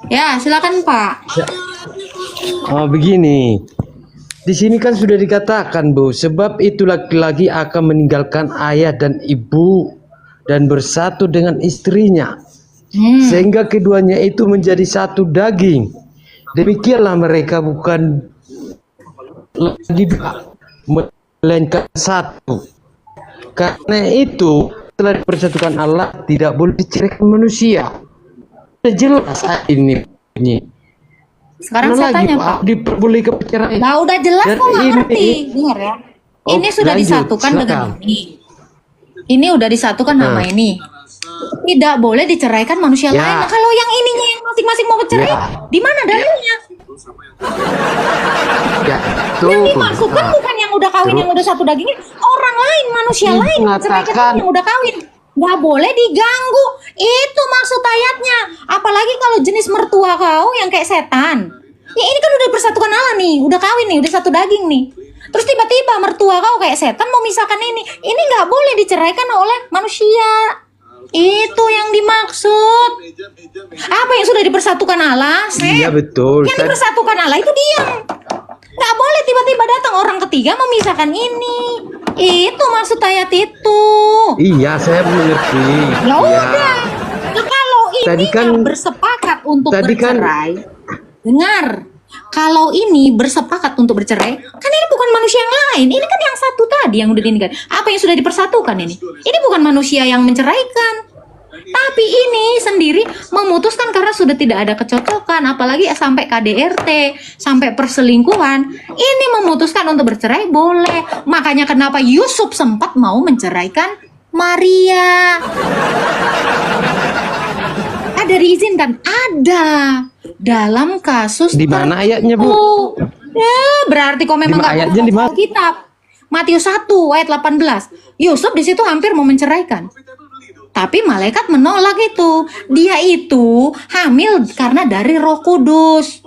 Ya, silakan Pak. Oh, begini. Di sini kan sudah dikatakan, Bu, sebab itu laki-laki akan meninggalkan ayah dan ibu dan bersatu dengan istrinya. Sehingga keduanya itu menjadi satu daging. Demikianlah mereka bukan lagi dua, melainkan satu. Karena itu telah dipersatukan Allah, tidak boleh diceraikan manusia. Sudah jelas ini. Sekarang Mana saya lagi, tanya Pak, Pak. diperbolehkan perceraian. Nah, udah jelas Dan kok nggak ini- ngerti. Dengar ya. Oh, Ini sudah lanjut, disatukan dengan silakan. ini. Ini udah disatukan sama ini. Tidak boleh diceraikan manusia Ya. lain. Nah, kalau yang ininya yang masing-masing mau bercerai, Ya. di mana dalilnya? Ya, Yang tuh. dimaksudkan Nah, bukan yang udah kawin, terus? yang udah satu dagingnya, orang lain, manusia Ibu lain menceraikan mengatakan- yang udah kawin. Nggak boleh diganggu. Itu maksud ayatnya. Apalagi kalau jenis mertua kau yang kayak setan. Ya ini kan udah bersatukan Allah nih, udah kawin nih, udah satu daging nih. Terus tiba-tiba mertua kau kayak setan mau misahkan ini. Ini nggak boleh diceraikan oleh manusia. Itu yang dimaksud. Apa yang sudah dipersatukan Allah? Iya, betul. Yang dipersatukan Allah itu diam. Nggak boleh tiba-tiba datang orang ketiga memisahkan ini. Itu maksud ayat itu. Iya, saya mengerti. Ya Iya. udah. Nah, kalau Tadi ini kan- bersepakat untuk tadi kan- bercerai, dengar. Kalau ini bersepakat untuk bercerai, kan ini bukan manusia yang lain. Ini kan yang satu tadi yang udah dinikah. Apa yang sudah dipersatukan ini? Ini bukan manusia yang menceraikan. Tapi ini sendiri memutuskan karena sudah tidak ada kecocokan, apalagi sampai KDRT, sampai perselingkuhan. Ini memutuskan untuk bercerai boleh. Makanya kenapa Yusuf sempat mau menceraikan Maria. Ada diizinkan? Ada. Dalam kasus Di mana ayatnya, Bu? Ya, berarti kok memang Di nggak ayatnya di pernah mana? baca Alkitab. Matius 1 ayat 18. Yusuf di situ hampir mau menceraikan. Tapi malaikat menolak itu. Dia itu hamil karena dari Roh Kudus.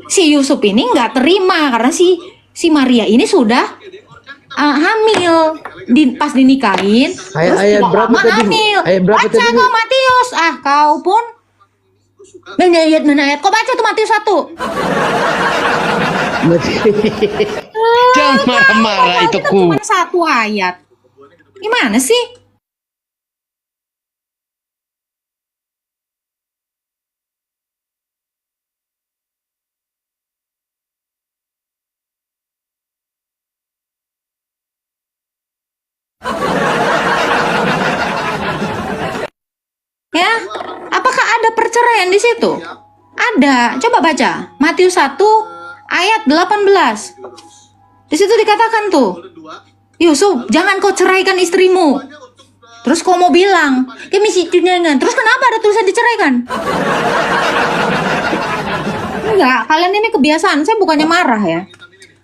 Si Yusuf ini nggak terima karena si Maria ini sudah hamil. Pas dinikahin, terus Ayat tidak berapa lama tadi, Bu? hamil. Ayat berapa Baca tadi, Bu? kau Matius. Kau pun mana ayat? Kau baca tuh Matius 1. Jangan marah-marah itu, Kita Ku. cuma satu ayat. Gimana sih? Ya, apakah ada perceraian di situ? Ada. Coba baca Matius 1 ayat 18. Di situ dikatakan tuh, Yusuf, jangan kau ceraikan istrimu. Terus kau mau bilang, misi tunangan. Terus kenapa ada tulisan diceraikan? Enggak, kalian ini kebiasaan. Saya bukannya marah ya.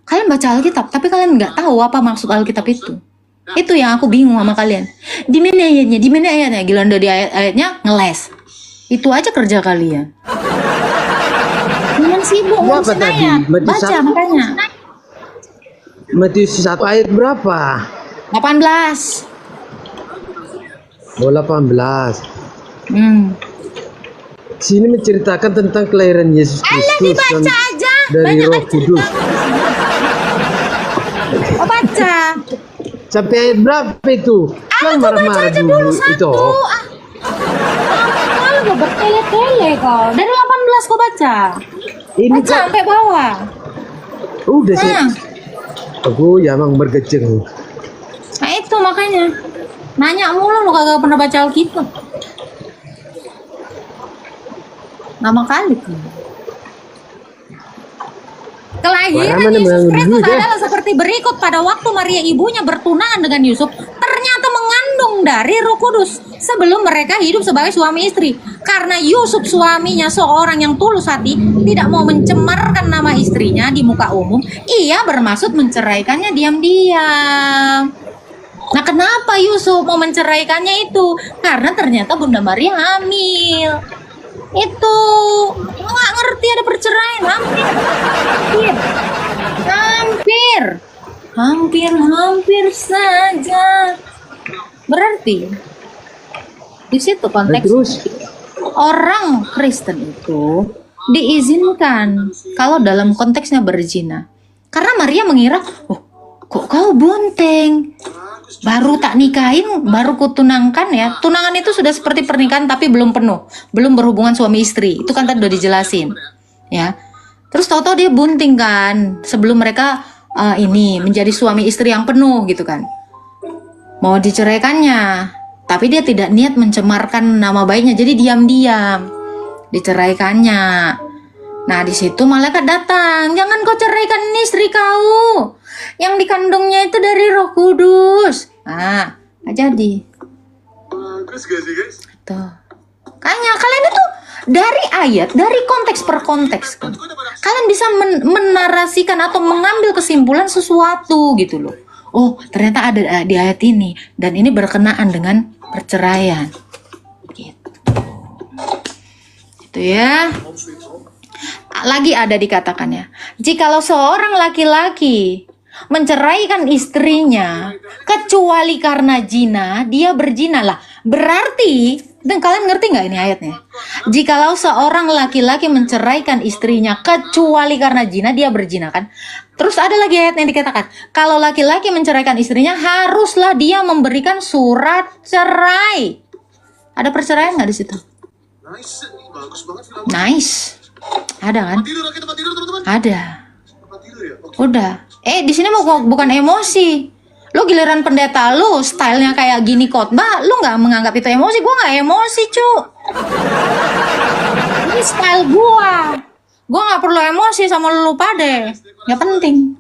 Kalian baca Alkitab, tapi kalian nggak tahu apa maksud Alkitab itu. Itu yang aku bingung sama kalian. Di mana ayatnya? Di mana ayatnya? Giliran dari ayat-ayatnya ngeles. Itu aja kerja kalian. Jangan sibuk Apa ngurusin tadi? ayat. Matius Baca satu. makanya. Matius 1 ayat berapa? 18. Oh, 18. Sini menceritakan tentang kelahiran Yesus Alah, Kristus dibaca aja. dari Banyak Roh kan Kudus. cerita. Oh, baca. Sampai ayat berapa itu? Kan Baca marah-marah aja dulu dulu itu. satu. Kalau gue bertele-tele kau. Dari 18 kau baca. Ini Baca kan sampai bawah. udah sih. Nah. Aku ya emang bergejeng. Nah itu makanya nanya mulu lu kagak pernah baca Alkitab. Lama kali tuh. Kelahiran Mana Yesus mengganggu Kristus dia? adalah seperti berikut. Pada waktu Maria ibunya bertunangan dengan Yusuf, ternyata mengandung dari Roh Kudus sebelum mereka hidup sebagai suami istri. Karena Yusuf suaminya seorang yang tulus hati, tidak mau mencemarkan nama istrinya di muka umum, ia bermaksud menceraikannya diam-diam. Nah, kenapa Yusuf mau menceraikannya itu? Karena ternyata Bunda Maria hamil. Itu nggak ngerti ada perceraian. Hampir saja. Berarti di situ Nah, konteks. terus orang Kristen itu diizinkan kalau dalam konteksnya berzina. Karena Maria mengira, oh kok kau bonteng? Baru tak nikahin, baru kutunangkan ya. Tunangan itu sudah seperti pernikahan tapi belum penuh. Belum berhubungan suami istri. Itu kan tadi udah dijelasin. Ya. Terus tahu-tahu dia bunting kan. Sebelum mereka ini menjadi suami istri yang penuh gitu kan. Mau diceraikannya. Tapi dia tidak niat mencemarkan nama baiknya. Jadi diam-diam. Diceraikannya. Nah di situ malaikat datang, jangan kau ceraikan istri kau, yang dikandungnya itu dari Roh Kudus. Nah, nggak jadi. Terus gak sih guys? Tuh, kayaknya kalian itu dari ayat, dari konteks per konteks, kalian bisa menarasikan atau mengambil kesimpulan sesuatu gitu loh. Oh, ternyata ada di ayat ini dan ini berkenaan dengan perceraian. Gitu. Itu ya. Lagi ada dikatakannya, jikalau seorang laki-laki menceraikan istrinya kecuali karena zina, dia berzina lah. Berarti, dan kalian ngerti nggak ini ayatnya? Jikalau seorang laki-laki menceraikan istrinya kecuali karena zina, dia berzina kan? Terus ada lagi ayat yang dikatakan, kalau laki-laki menceraikan istrinya haruslah dia memberikan surat cerai. Ada perceraian nggak di situ? Nice, bagus banget film. Nice. Ada kan? Tempat tidur teman-teman. Ada. Tempat tidur ya. Oke. Udah. Di sini mau bukan emosi. Lu giliran pendeta lu stylenya kayak gini khotbah, lu nggak menganggap itu emosi? Gua nggak emosi, cu. Ini style gua. Gua nggak perlu emosi sama lu pade. Nggak penting.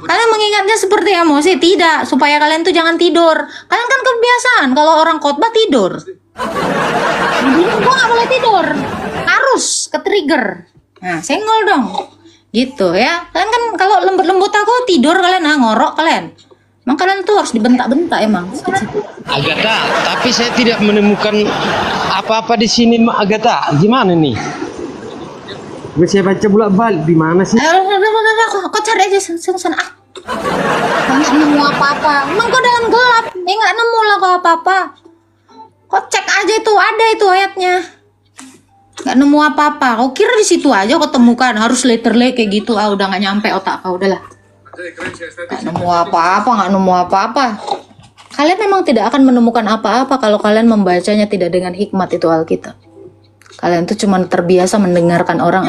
Kalian mengingatnya seperti emosi? Tidak, supaya kalian tuh jangan tidur. Kalian kan kebiasaan kalau orang khotbah tidur. Jadi gua nggak boleh tidur. Harus ke trigger. Nah, senggol dong. Gitu ya. Kalian kan kalau lembut-lembut aku tidur kalian, ngorok kalian. Emang kalian tuh harus dibentak-bentak emang. Agatha, tapi saya tidak menemukan apa-apa di sini, Mak Agatha. Gimana nih? Saya baca bolak-balik di mana sih? Kau cari aja sana. Nggak nemu apa-apa. Emang kau dalam gelap. Nggak nemu lah kau apa-apa. Kau cek aja itu, ada itu ayatnya. Nggak nemu apa-apa. Kau kira di situ aja kau temukan, harus letterlek kayak gitu. Udah nggak nyampe otak kau, udahlah. Nggak nemu apa-apa. Kalian memang tidak akan menemukan apa-apa kalau kalian membacanya tidak dengan hikmat itu Alkitab. Kalian tuh cuma terbiasa mendengarkan orang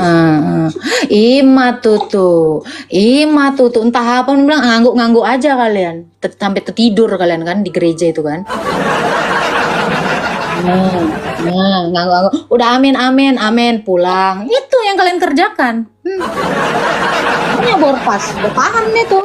ima tutu, entah apa bilang ngangguk-ngangguk aja kalian, sampai tertidur kalian kan di gereja itu kan. Ngangguk-ngangguk, udah amin pulang. Itu yang kalian kerjakan. Punya borpas, udah paham nih tuh.